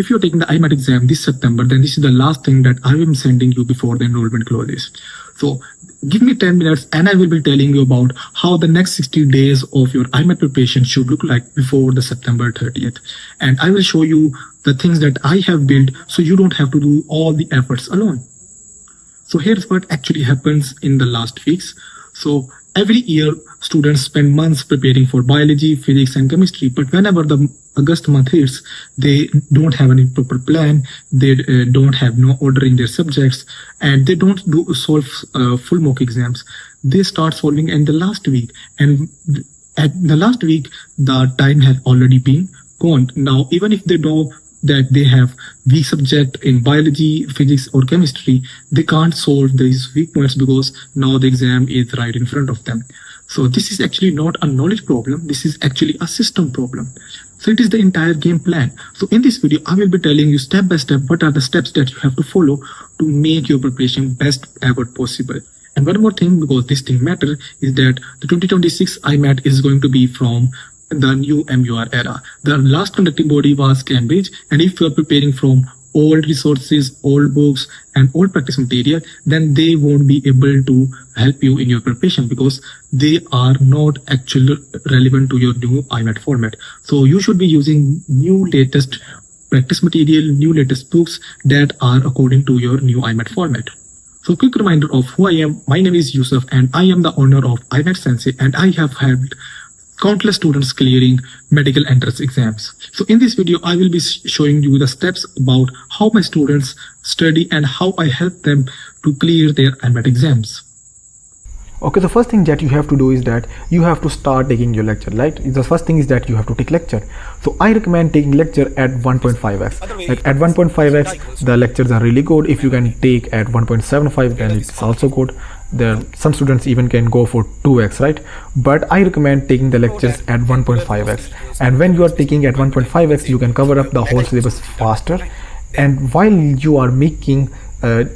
if you're taking the IMAT exam this September, then this is the last thing that I am sending you before the enrollment closes. So give me 10 minutes and I will be telling you about how the next 60 days of your IMAT preparation should look like before the September 30th. And I will show you the things that I have built so you don't have to do all the efforts alone. So here's what actually happens in the last weeks. So every year, students spend months preparing for biology, physics, and chemistry. But whenever the August month hits, they don't have any proper plan. They don't have no order in their subjects, and they don't solve full mock exams. They start solving in the last week, and at the last week, the time has already been gone. Now, even if they know that they have weak subject in biology, physics, or chemistry, they can't solve these weak points because now the exam is right in front of them. So this is actually not a knowledge problem. This is actually a system problem. So it is the entire game plan. So in this video, I will be telling you step by step what are the steps that you have to follow to make your preparation best ever possible. And one more thing, because this thing matter, is that the 2026 IMAT is going to be from the new MUR era. The last conducting body was Cambridge, and if you are preparing from old resources, old books, and old practice material, then they won't be able to help you in your preparation because they are not actually relevant to your new IMAT format. So you should be using new latest practice material, new latest books that are according to your new IMAT format. So quick reminder of who I am. My name is Yusuf and I am the owner of IMAT Sensei, and I have helped countless students clearing medical entrance exams. So in this video, I will be showing you the steps about how my students study and how I help them to clear their IMAT exams. Okay, the first thing that you have to do is that you have to start taking your lecture, right? The first thing is that you have to take lecture. So I recommend taking lecture at 1.5x. Like at 1.5x, the lectures are really good. If you can take at 1.75, then it's also good. There some students even can go for 2x, right? But I recommend taking the lectures at 1.5x. And when you are taking at 1.5x, you can cover up the whole syllabus faster. And while you are making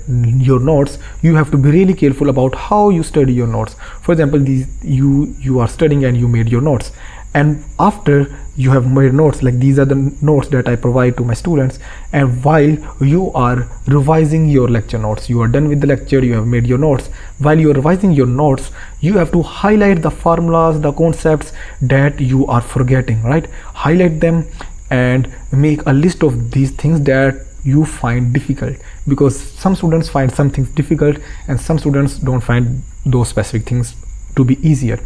your notes, you have to be really careful about how you study your notes. For example, you are studying and you made your notes, and after you have made notes, like these are the notes that I provide to my students, and while you are revising your lecture notes, you are done with the lecture, you have made your notes. While you are revising your notes, you have to highlight the formulas, the concepts that you are forgetting, right? Highlight them and make a list of these things that you find difficult, because some students find some things difficult and some students don't find those specific things to be easier.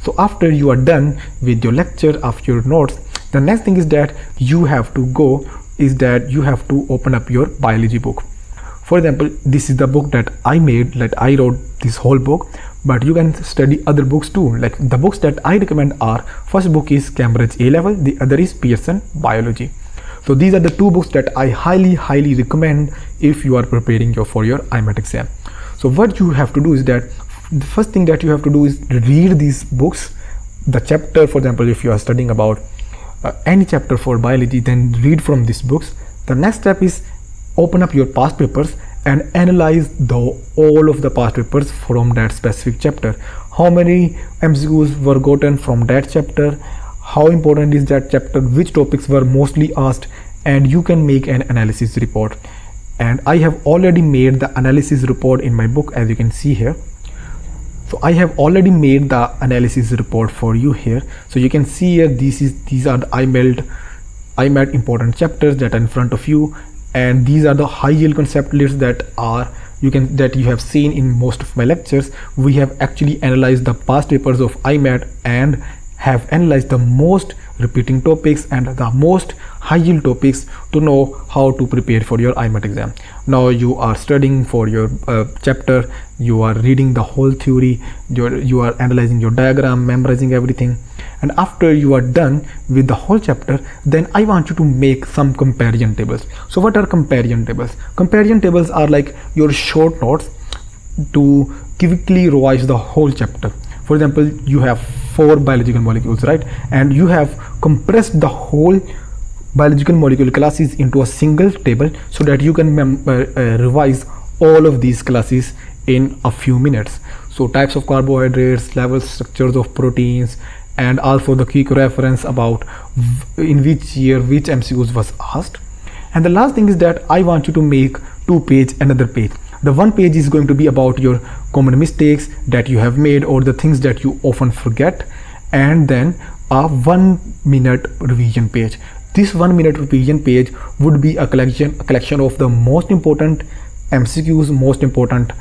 So after you are done with your lecture, after your notes, the next thing is that you have to open up your biology book. For example, this is the book that I made, like I wrote this whole book, but you can study other books too. Like the books that I recommend are, first book is Cambridge A level, the other is Pearson biology. So these are the two books that I highly recommend if you are preparing for your IMAT exam. So what you have to do is that the first thing that you have to do is read these books, the chapter. For example, if you are studying about any chapter for biology, then read from these books. The next step is open up your past papers and analyze all of the past papers from that specific chapter. How many MCQs were gotten from that chapter? How important is that chapter? Which topics were mostly asked? And you can make an analysis report. And I have already made the analysis report in my book, as you can see here. So I have already made the analysis report for you here. So you can see here, these are the IMAT important chapters that are in front of you, and these are the high yield concept lists that you have seen in most of my lectures. We have actually analyzed the past papers of IMAT and have analyzed the most repeating topics and the most high yield topics to know how to prepare for your IMAT exam. Now you are studying for your chapter, you are reading the whole theory, you are analyzing your diagram, memorizing everything, and after you are done with the whole chapter, then I want you to make some comparison tables. So what are comparison tables? Comparison tables are like your short notes to quickly revise the whole chapter. For example, you have 4 biological molecules, right? And you have compressed the whole biological molecule classes into a single table so that you can revise all of these classes in a few minutes. So types of carbohydrates, level structures of proteins, and also the quick reference about in which year which MCQs was asked. And the last thing is that I want you to make 2 page another page. The 1 page is going to be about your common mistakes that you have made or the things that you often forget, and then a 1 minute revision page. This 1 minute revision page would be a collection of the most important MCQs, most important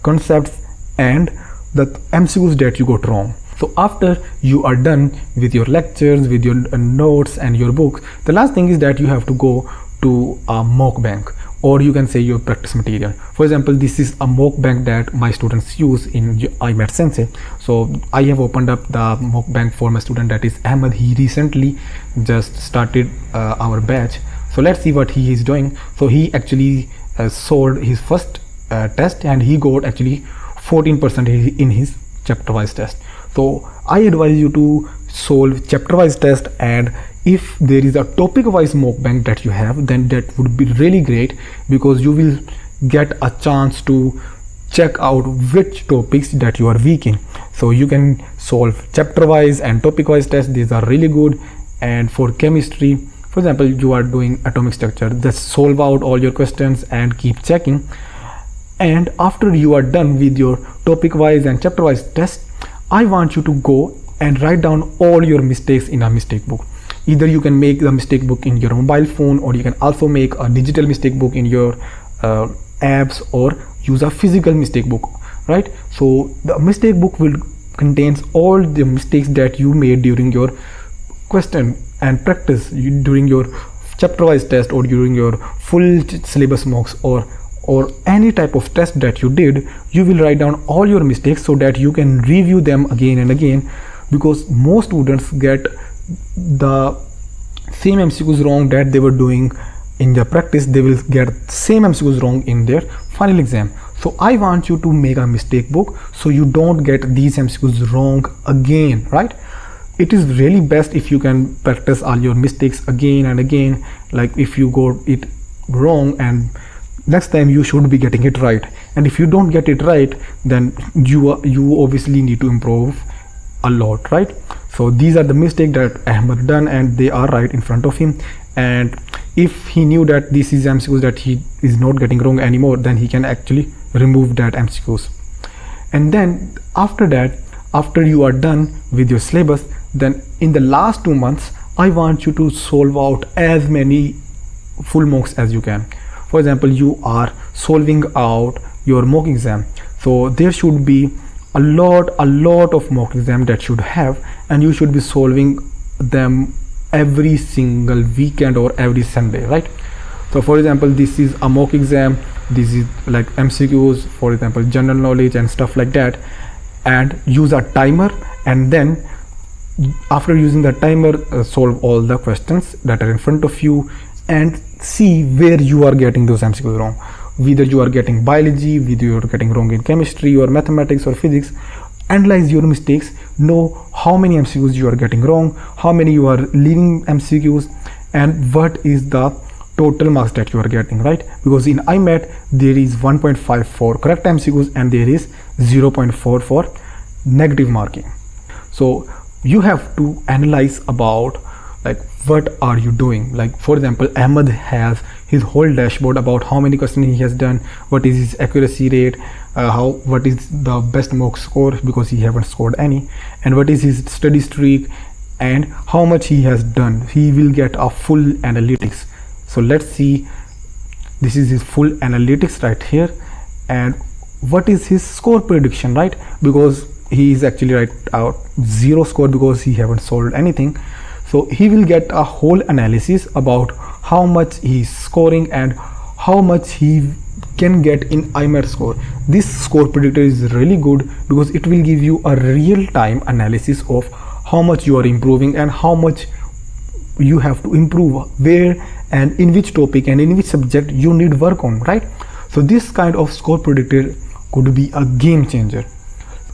concepts, and the MCQs that you got wrong. So after you are done with your lectures, with your notes and your books, the last thing is that you have to go to a mock bank, or you can say your practice material. For example, this is a mock bank that my students use in IMAT Sensei. So I have opened up the mock bank for my student, that is Ahmed. He recently just started our batch. So let's see what he is doing. So he actually solved his first test, and he got actually 14% in his chapter wise test. So I advise you to solve chapter wise test, and if there is a topic wise mock bank that you have, then that would be really great, because you will get a chance to check out which topics that you are weak in. So you can solve chapter wise and topic wise tests. These are really good. And for chemistry, for example, you are doing atomic structure, just solve out all your questions and keep checking. And after you are done with your topic wise and chapter wise test, I want you to go and write down all your mistakes in a mistake book. Either you can make the mistake book in your mobile phone, or you can also make a digital mistake book in your apps, or use a physical mistake book, right? So the mistake book will contains all the mistakes that you made during your question and practice, during your chapter wise test, or during your full syllabus mocks, or any type of test that you did. You will write down all your mistakes so that you can review them again and again, because most students get the same MCQs wrong that they were doing in their practice. They will get same MCQs wrong in their final exam. So I want you to make a mistake book so you don't get these MCQs wrong again, right? It is really best if you can practice all your mistakes again and again. Like if you got it wrong, and next time you should be getting it right. And if you don't get it right, then you obviously need to improve a lot, right? So these are the mistakes that Ahmed done, and they are right in front of him. And if he knew that this is MCQs that he is not getting wrong anymore, then he can actually remove that MCQs. And then after that, after you are done with your syllabus, then in the last 2 months, I want you to solve out as many full mocks as you can. For example, you are solving out your mock exam, so there should be a lot of mock exam that should have, and you should be solving them every single weekend or every Sunday, right? So for example, this is a mock exam, this is like MCQs, for example general knowledge and stuff like that, and use a timer, and then after using the timer, solve all the questions that are in front of you, and see where you are getting those MCQs wrong. Whether you are getting biology, whether you are getting wrong in chemistry or mathematics or physics. Analyze your mistakes, know how many MCQs you are getting wrong, how many you are leaving MCQs, and what is the total marks that you are getting, right? Because in IMAT there is 1.5 for correct MCQs and there is 0.4 for negative marking. So you have to analyze about like what are you doing. Like for example, Ahmed has his whole dashboard about how many questions he has done, what is his accuracy rate, what is the best mock score because he haven't scored any, and what is his study streak, and how much he has done. He will get a full analytics. So let's see, this is his full analytics right here, and what is his score prediction, right? Because he is actually right out 0 score because he haven't solved anything. So he will get a whole analysis about how much he's scoring and how much he can get in IMAT score. This score predictor is really good because it will give you a real-time analysis of how much you are improving and how much you have to improve, where and in which topic and in which subject you need work on, right? So this kind of score predictor could be a game changer.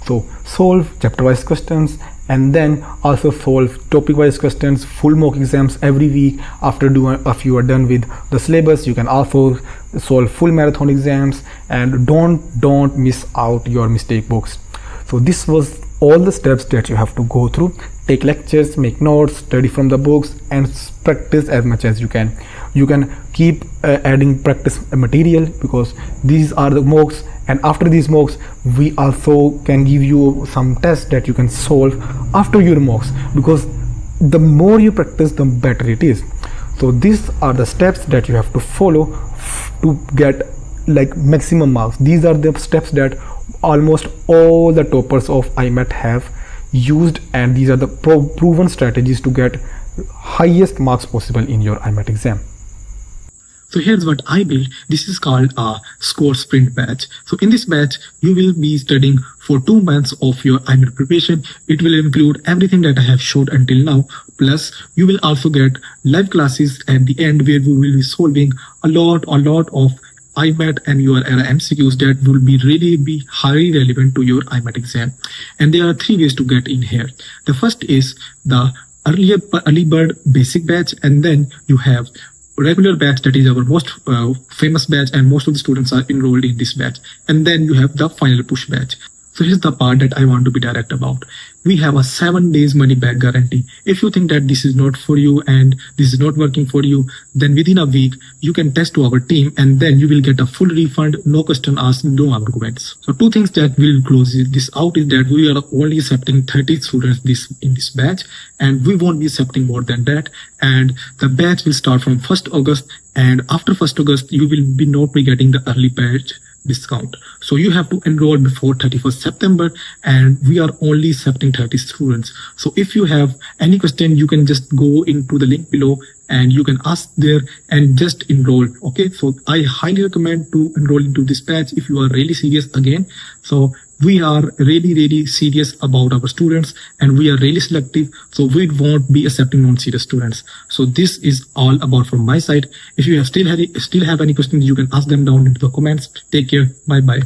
So solve chapter wise questions and then also solve topic wise questions, full mock exams every week. After if you are done with the syllabus, you can also solve full marathon exams, and don't miss out your mistake books. So this was all the steps that you have to go through. Take lectures, make notes, study from the books, and practice as much as you can. You can keep keep adding practice material, because these are the mocks, and after these mocks we also can give you some tests that you can solve after your mocks, because the more you practice the better it is. So these are the steps that you have to follow to get like maximum marks. These are the steps that almost all the toppers of IMAT have used, and these are the proven strategies to get highest marks possible in your IMAT exam. So here's what I built. This is called a score sprint batch. So in this batch, you will be studying for 2 months of your IMAT preparation. It will include everything that I have showed until now. Plus, you will also get live classes at the end where we will be solving a lot of IMAT and MUR Era MCQs that will be really highly relevant to your IMAT exam. And there are 3 ways to get in here. The first is the early bird basic batch, and then you have regular batch, that is our most famous batch, and most of the students are enrolled in this batch. And then you have the final push batch. So here's the part that I want to be direct about. We have a 7 days money back guarantee. If you think that this is not for you and this is not working for you, then within a week you can test to our team, and then you will get a full refund, no question asked, no arguments. So 2 things that will close this out is that we are only accepting 30 students in this batch, and we won't be accepting more than that. And the batch will start from 1st August, and after 1st August you will be not be getting the early batch discount. So you have to enroll before 31st September, and we are only accepting 30 students. So if you have any question, you can just go into the link below and you can ask there and just enroll. Okay, so I highly recommend to enroll into this batch if you are really serious again. So we are really serious about our students, and we are really selective, so we won't be accepting non-serious students. So this is all about from my side. If you have still have any questions, you can ask them down into the comments. Take care. Bye bye.